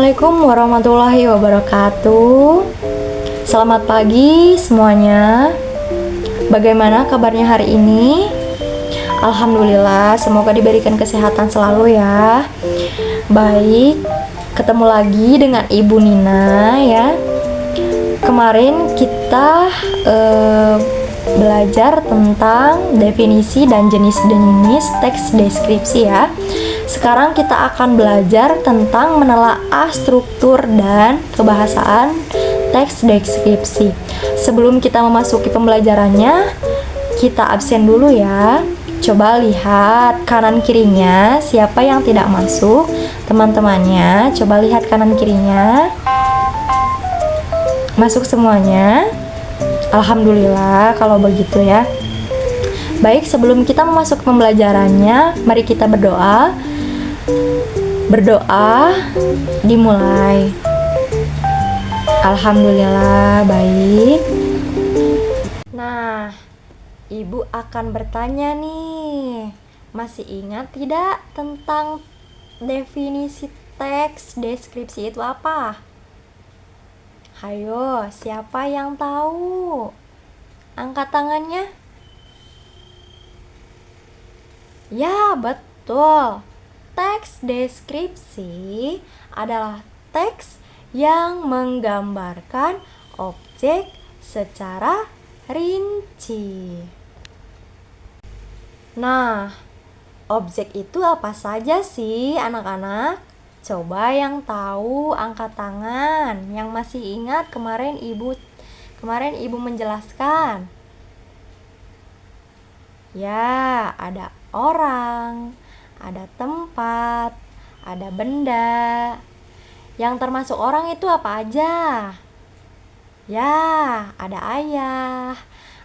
Assalamualaikum warahmatullahi wabarakatuh. Selamat pagi semuanya. Bagaimana kabarnya hari ini? Alhamdulillah, semoga diberikan kesehatan selalu ya. Baik, ketemu lagi dengan Ibu Nina ya. Kemarin kita belajar tentang definisi dan jenis-jenis teks deskripsi ya. Sekarang kita akan belajar tentang menelaah struktur dan kebahasaan teks deskripsi. Sebelum kita memasuki pembelajarannya, kita absen dulu ya. Coba lihat kanan kirinya, siapa yang tidak masuk, teman-temannya. Coba lihat kanan kirinya. Masuk semuanya. Alhamdulillah kalau begitu ya. Baik, sebelum kita memasuki pembelajarannya, mari kita berdoa. Berdoa dimulai. Alhamdulillah, baik. Nah, Ibu akan bertanya nih, masih ingat tidak tentang definisi teks deskripsi itu apa? Hayo, siapa yang tahu? Angkat tangannya. Ya, betul. Teks deskripsi adalah teks yang menggambarkan objek secara rinci. Nah, objek itu apa saja sih anak-anak? Coba yang tahu angkat tangan. Yang masih ingat kemarin Ibu menjelaskan. Ya, ada orang, ada tempat, ada benda. Yang termasuk orang itu apa aja? Ya, ada ayah,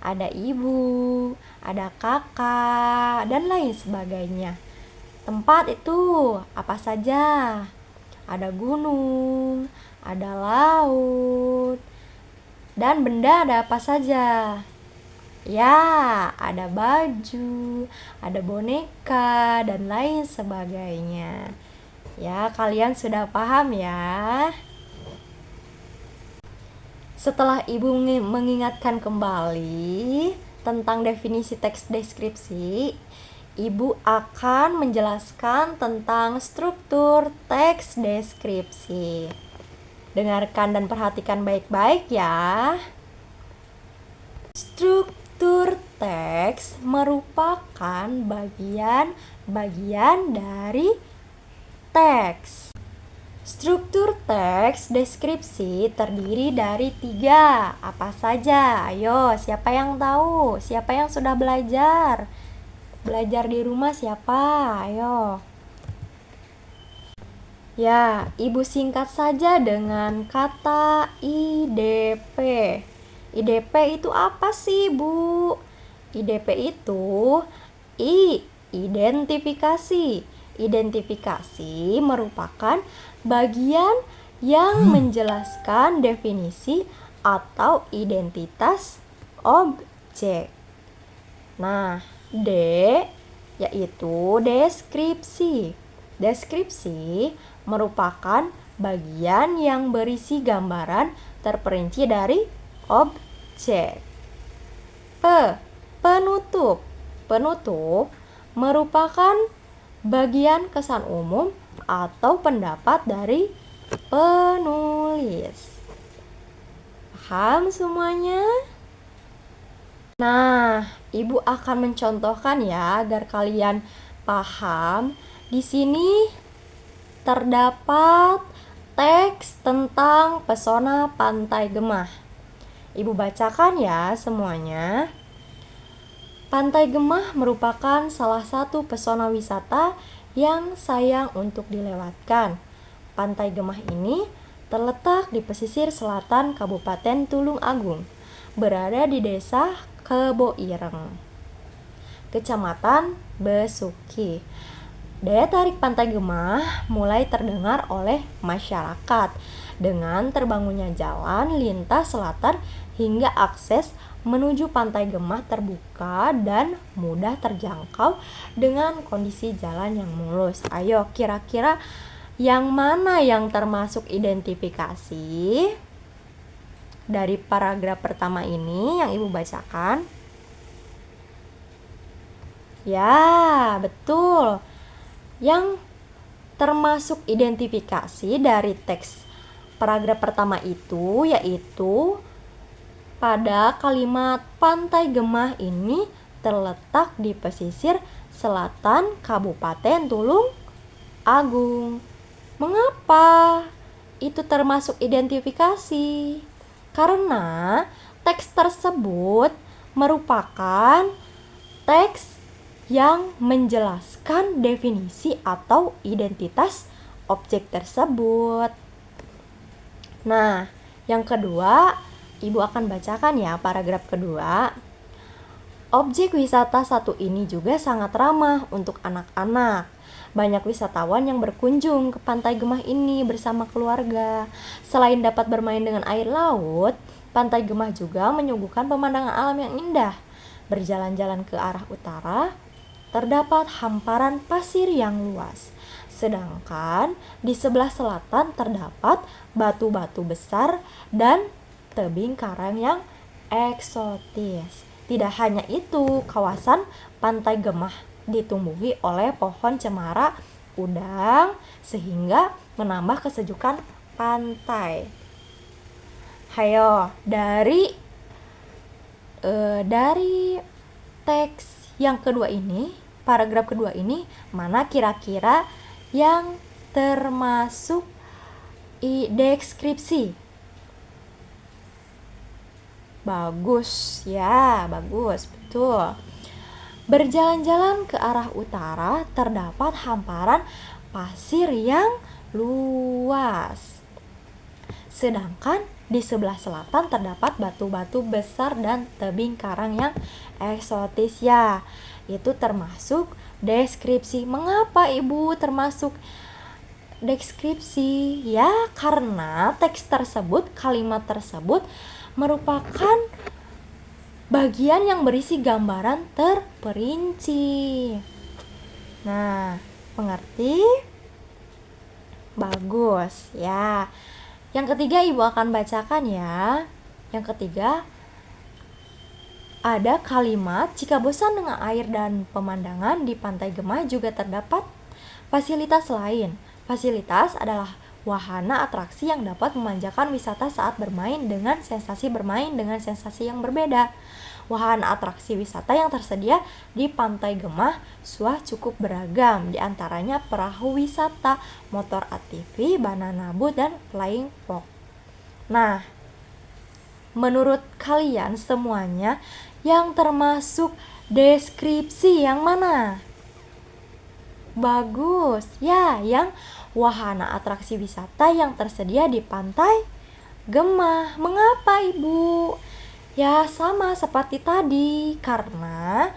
ada ibu, ada kakak, dan lain sebagainya. Tempat itu apa saja? Ada gunung, ada laut, dan benda ada apa saja? Ya, ada baju, ada boneka, dan lain sebagainya. Ya, kalian sudah paham ya? Setelah Ibu mengingatkan kembali tentang definisi teks deskripsi, Ibu akan menjelaskan tentang struktur teks deskripsi. Dengarkan dan perhatikan baik-baik ya. Struktur teks merupakan bagian-bagian dari teks. Struktur teks deskripsi terdiri dari 3. Apa saja? Ayo, siapa yang tahu? Siapa yang sudah belajar? Belajar di rumah siapa? Ayo. Ya, Ibu singkat saja dengan kata IDP. IDP itu apa sih, Bu? IDP itu identifikasi. Identifikasi merupakan bagian yang menjelaskan definisi atau identitas objek. Nah, D yaitu deskripsi. Deskripsi merupakan bagian yang berisi gambaran terperinci dari objek. P. Penutup. Penutup merupakan bagian kesan umum atau pendapat dari penulis. Paham semuanya? Nah, Ibu akan mencontohkan ya agar kalian paham. Di sini terdapat teks tentang pesona Pantai Gemah. Ibu bacakan ya semuanya. Pantai Gemah merupakan salah satu pesona wisata yang sayang untuk dilewatkan. Pantai Gemah ini terletak di pesisir selatan Kabupaten Tulung Agung, berada di Desa Keboireng, Kecamatan Besuki. Daya tarik Pantai Gemah mulai terdengar oleh masyarakat dengan terbangunnya jalan lintas selatan hingga akses menuju Pantai Gemah terbuka dan mudah terjangkau dengan kondisi jalan yang mulus. Ayo, kira-kira Yang mana yang termasuk identifikasi dari paragraf pertama ini yang Ibu bacakan? Ya, betul. Yang termasuk identifikasi dari teks paragraf pertama itu yaitu pada kalimat Pantai Gemah ini terletak di pesisir selatan Kabupaten Tulung Agung. Mengapa itu termasuk identifikasi? Karena teks tersebut merupakan teks yang menjelaskan definisi atau identitas objek tersebut. Nah, yang kedua, Ibu akan bacakan ya paragraf kedua. Objek wisata satu ini juga sangat ramah untuk anak-anak. Banyak wisatawan yang berkunjung ke Pantai Gemah ini bersama keluarga. Selain dapat bermain dengan air laut, Pantai Gemah juga menyuguhkan pemandangan alam yang indah. Berjalan-jalan ke arah utara, terdapat hamparan pasir yang luas. Sedangkan di sebelah selatan terdapat batu-batu besar dan tebing karang yang eksotis. Tidak hanya itu, kawasan Pantai Gemah ditumbuhi oleh pohon cemara udang sehingga menambah kesejukan pantai. Hayo, dari teks yang kedua ini, paragraf kedua ini, mana kira-kira yang termasuk deskripsi? Bagus, ya, bagus, betul. Berjalan-jalan ke arah utara terdapat hamparan pasir yang luas. Sedangkan di sebelah selatan terdapat batu-batu besar dan tebing karang yang eksotis, ya. Itu termasuk deskripsi. Mengapa Ibu termasuk deskripsi? Ya, karena teks tersebut, kalimat tersebut merupakan bagian yang berisi gambaran terperinci. Nah, mengerti? Bagus, ya. Yang ketiga Ibu akan bacakan ya. Yang ketiga, ada kalimat, jika bosan dengan air dan pemandangan di Pantai Gemah juga terdapat fasilitas lain. Fasilitas adalah wahana atraksi yang dapat memanjakan wisata saat bermain dengan sensasi yang berbeda. Wahana atraksi wisata yang tersedia di Pantai Gemah cukup beragam, di antaranya perahu wisata, motor ATV, banana boat, dan flying fox. Nah, menurut kalian semuanya yang termasuk deskripsi yang mana? Bagus, ya, yang wahana atraksi wisata yang tersedia di Pantai Gemah. Mengapa Ibu? Ya, sama seperti tadi, karena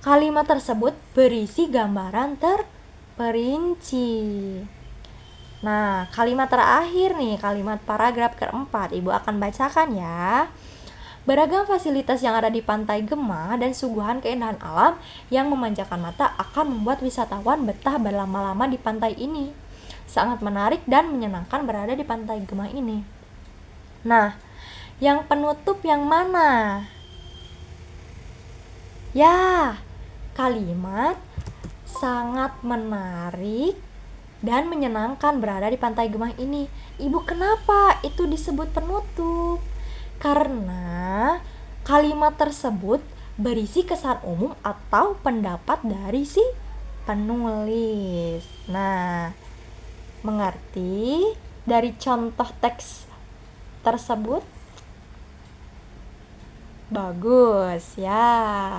kalimat tersebut berisi gambaran terperinci. Nah, kalimat terakhir nih, kalimat paragraf keempat, Ibu akan bacakan ya. Beragam fasilitas yang ada di Pantai Gemah dan suguhan keindahan alam yang memanjakan mata akan membuat wisatawan betah berlama-lama di pantai ini. Sangat menarik dan menyenangkan berada di Pantai Gemah ini. Nah, yang penutup yang mana? Ya, kalimat sangat menarik dan menyenangkan berada di Pantai Gemah ini. Ibu, kenapa itu disebut penutup? Karena kalimat tersebut berisi kesan umum atau pendapat dari si penulis. Nah, mengerti dari contoh teks tersebut? Bagus, ya.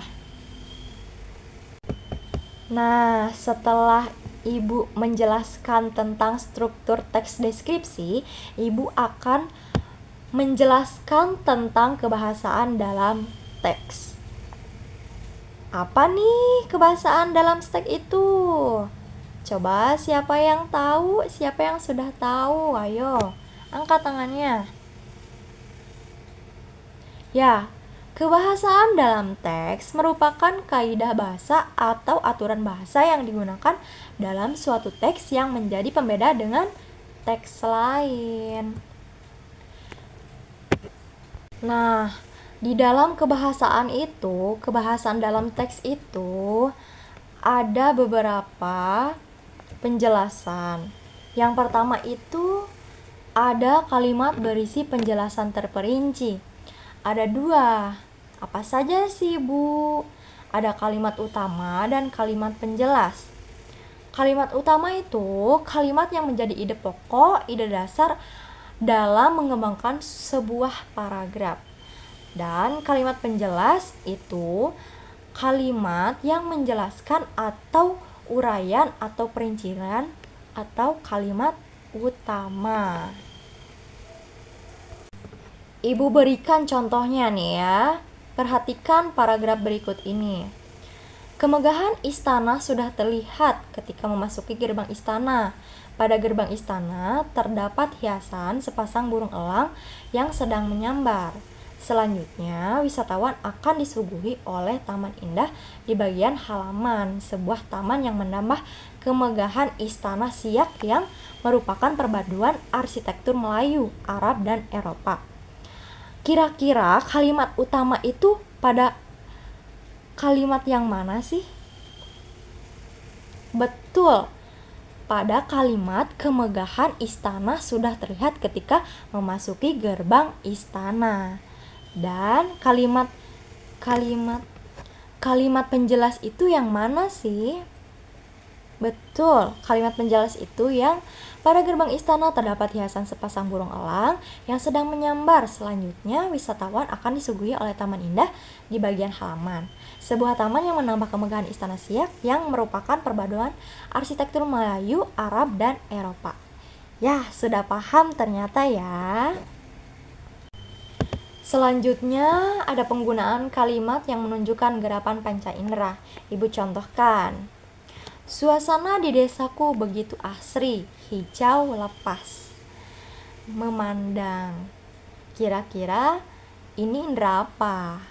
Nah, setelah Ibu menjelaskan tentang struktur teks deskripsi, Ibu akan menjelaskan tentang kebahasaan dalam teks. Apa nih kebahasaan dalam teks itu? Coba siapa yang tahu? Siapa yang sudah tahu? Ayo, angkat tangannya. Ya, Kebahasaan dalam teks merupakan kaidah bahasa atau aturan bahasa yang digunakan dalam suatu teks yang menjadi pembeda dengan teks lain. Nah, di dalam kebahasaan dalam teks itu ada beberapa penjelasan. Yang pertama itu ada kalimat berisi penjelasan terperinci. Ada dua. Apa saja sih, Bu? Ada kalimat utama dan kalimat penjelas. Kalimat utama itu kalimat yang menjadi ide pokok, ide dasar dalam mengembangkan sebuah paragraf. Dan kalimat penjelas itu kalimat yang menjelaskan atau uraian atau perincian atau kalimat utama. Ibu berikan contohnya nih ya. Perhatikan paragraf berikut ini. Kemegahan istana sudah terlihat ketika memasuki gerbang istana. Pada gerbang istana terdapat hiasan sepasang burung elang yang sedang menyambar. Selanjutnya, wisatawan akan disuguhi oleh taman indah di bagian halaman, sebuah taman yang menambah kemegahan istana Siak yang merupakan perpaduan arsitektur Melayu, Arab, dan Eropa. Kira-kira kalimat utama itu pada kalimat yang mana sih? Betul, pada kalimat kemegahan istana sudah terlihat ketika memasuki gerbang istana. Dan kalimat penjelas itu yang mana sih? Betul, kalimat penjelas itu yang pada gerbang istana terdapat hiasan sepasang burung elang yang sedang menyambar. Selanjutnya, wisatawan akan disuguhi oleh taman indah di bagian halaman. Sebuah taman yang menambah kemegahan istana Siak yang merupakan perpaduan arsitektur Melayu, Arab, dan Eropa. Ya, sudah paham ternyata ya. Selanjutnya, ada penggunaan kalimat yang menunjukkan gerakan panca indera. Ibu contohkan. Suasana di desaku begitu asri, hijau lepas, memandang. Kira-kira ini indera apa?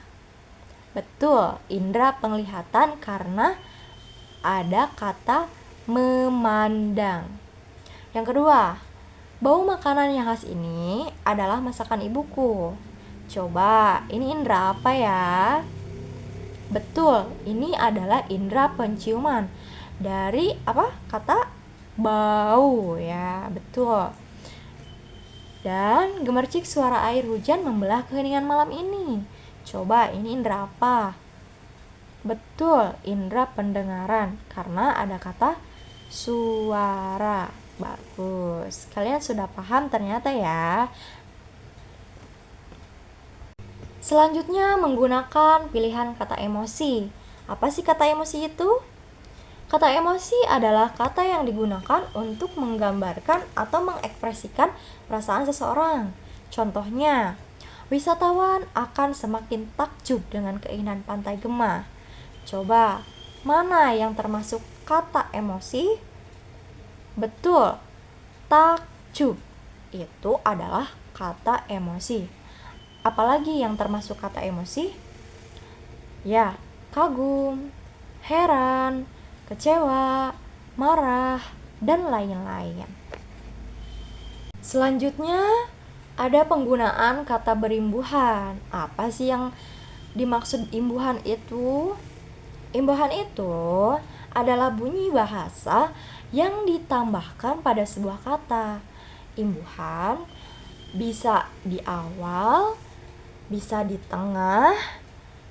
Betul, indera penglihatan karena ada kata memandang. Yang kedua, bau makanan yang khas ini adalah masakan ibuku. Coba, ini indera apa ya? Betul, ini adalah indera penciuman. Dari apa? Kata bau ya, betul. Dan gemercik suara air hujan membelah keheningan malam ini. Coba, ini indera apa? Betul, indera pendengaran karena ada kata suara. Bagus. Kalian sudah paham ternyata ya. Selanjutnya menggunakan pilihan kata emosi. Apa sih kata emosi itu? Kata emosi adalah kata yang digunakan untuk menggambarkan atau mengekspresikan perasaan seseorang. Contohnya, wisatawan akan semakin takjub dengan keindahan pantai Gemah. Coba, mana yang termasuk kata emosi? Betul, takjub itu adalah kata emosi. Apalagi yang termasuk kata emosi? Ya, kagum, heran, kecewa, marah, dan lain-lain. Selanjutnya, ada penggunaan kata berimbuhan. Apa sih yang dimaksud imbuhan itu? Imbuhan itu adalah bunyi bahasa yang ditambahkan pada sebuah kata. Imbuhan bisa di awal, bisa di tengah,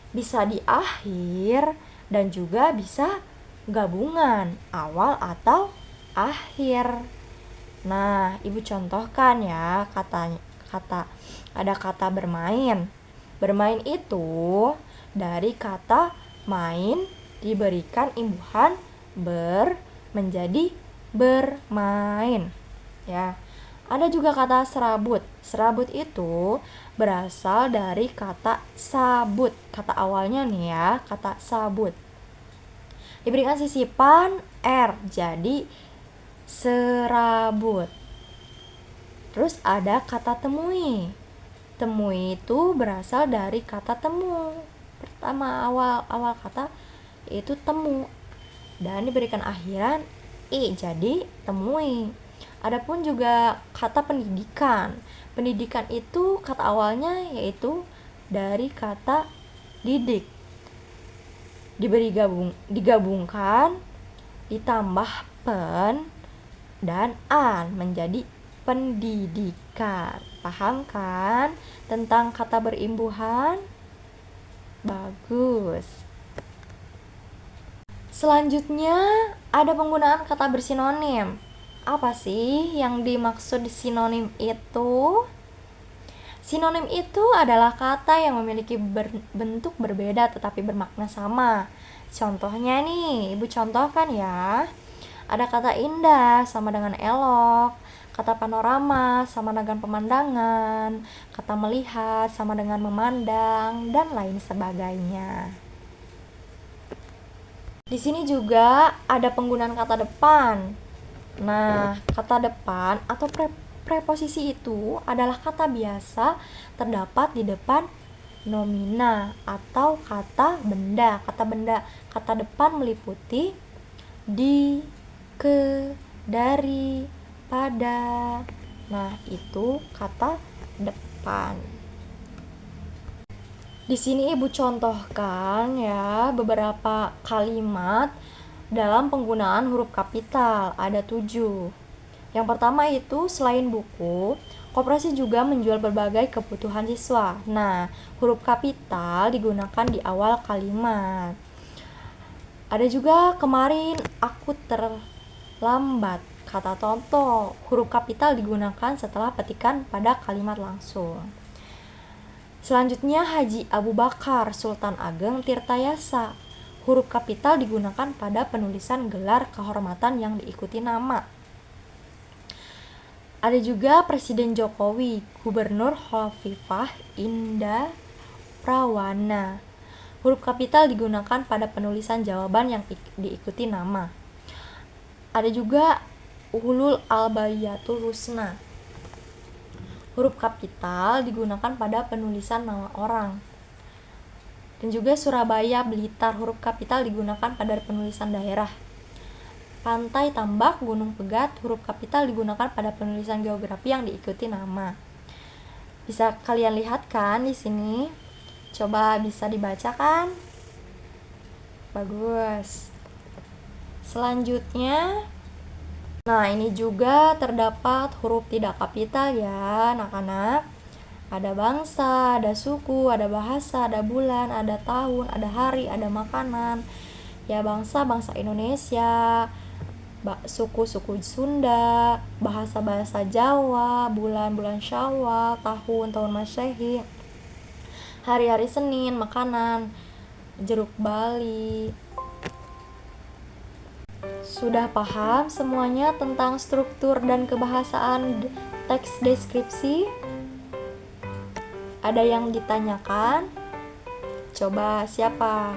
bisa di akhir, dan juga bisa gabungan awal atau akhir. Nah, ibu contohkan ya ada kata bermain. Bermain itu dari kata main diberikan imbuhan ber menjadi bermain. Ya. Ada juga kata serabut. Serabut itu berasal dari kata sabut. Kata awalnya nih ya, kata sabut. Diberikan sisipan R, jadi serabut. Terus ada kata temui. Temui itu berasal dari kata temu. Pertama awal kata itu temu dan diberikan akhiran i, jadi temui. Adapun juga kata pendidikan. Pendidikan itu kata awalnya yaitu dari kata didik. Digabungkan ditambah pen dan an menjadi pendidikan. Paham kan tentang kata berimbuhan? Bagus. Selanjutnya ada penggunaan kata bersinonim. Apa sih yang dimaksud sinonim itu? Sinonim itu adalah kata yang memiliki bentuk berbeda tetapi bermakna sama. Contohnya nih, Ibu contohkan ya. Ada kata indah sama dengan elok, kata panorama sama dengan pemandangan, kata melihat sama dengan memandang, dan lain sebagainya. Di sini juga ada penggunaan kata depan. Nah, kata depan atau preposisi itu adalah kata biasa terdapat di depan nomina atau kata benda. Kata depan meliputi di, ke, dari, pada. Nah, itu kata depan. Di sini Ibu contohkan ya beberapa kalimat dalam penggunaan huruf kapital. Ada 7. Yang pertama itu selain buku, koperasi juga menjual berbagai kebutuhan siswa. Nah, huruf kapital digunakan di awal kalimat. Ada juga kemarin aku terlambat. Kata contoh, huruf kapital digunakan setelah petikan pada kalimat langsung. Selanjutnya Haji Abu Bakar Sultan Ageng Tirtayasa. Huruf kapital digunakan pada penulisan gelar kehormatan yang diikuti nama. Ada juga Presiden Jokowi, Gubernur Hovifah Indah Prawana. Huruf kapital digunakan pada penulisan jawaban yang diikuti nama. Ada juga Ulul Albayatul Husna. Huruf kapital digunakan pada penulisan nama orang. Dan juga Surabaya Blitar, huruf kapital digunakan pada penulisan daerah. Pantai Tambak Gunung Pegat, huruf kapital digunakan pada penulisan geografi yang diikuti nama. Bisa kalian lihat kan di sini? Coba bisa dibacakan? Bagus. Selanjutnya, nah ini juga terdapat huruf tidak kapital ya anak-anak. Ada bangsa, ada suku, ada bahasa, ada bulan, ada tahun, ada hari, ada makanan. Ya bangsa Indonesia, suku-suku Sunda, bahasa Jawa, bulan Syawal, tahun Masehi, hari-hari Senin, makanan, jeruk Bali. Sudah paham semuanya tentang struktur dan kebahasaan teks deskripsi? Ada yang ditanyakan? Coba siapa?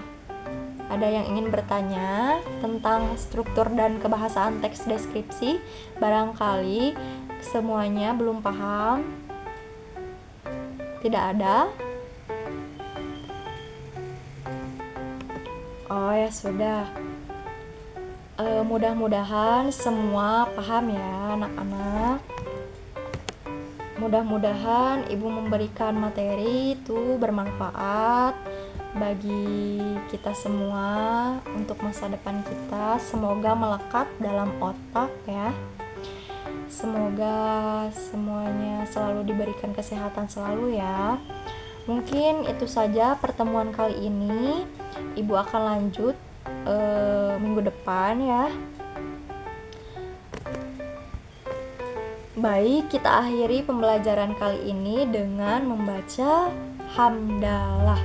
Ada yang ingin bertanya tentang struktur dan kebahasaan teks deskripsi? Barangkali semuanya belum paham. Tidak ada? Oh ya sudah. Mudah-mudahan semua paham ya anak-anak. Mudah-mudahan Ibu memberikan materi itu bermanfaat bagi kita semua untuk masa depan kita. Semoga melekat dalam otak ya. Semoga semuanya selalu diberikan kesehatan selalu ya. Mungkin itu saja pertemuan kali ini. Ibu akan lanjut minggu depan ya. Baik, kita akhiri pembelajaran kali ini dengan membaca hamdalah.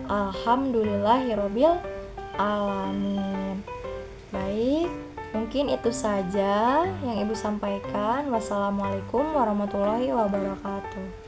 Alhamdulillahirabbil alamin. Baik, mungkin itu saja yang Ibu sampaikan. Wassalamualaikum warahmatullahi wabarakatuh.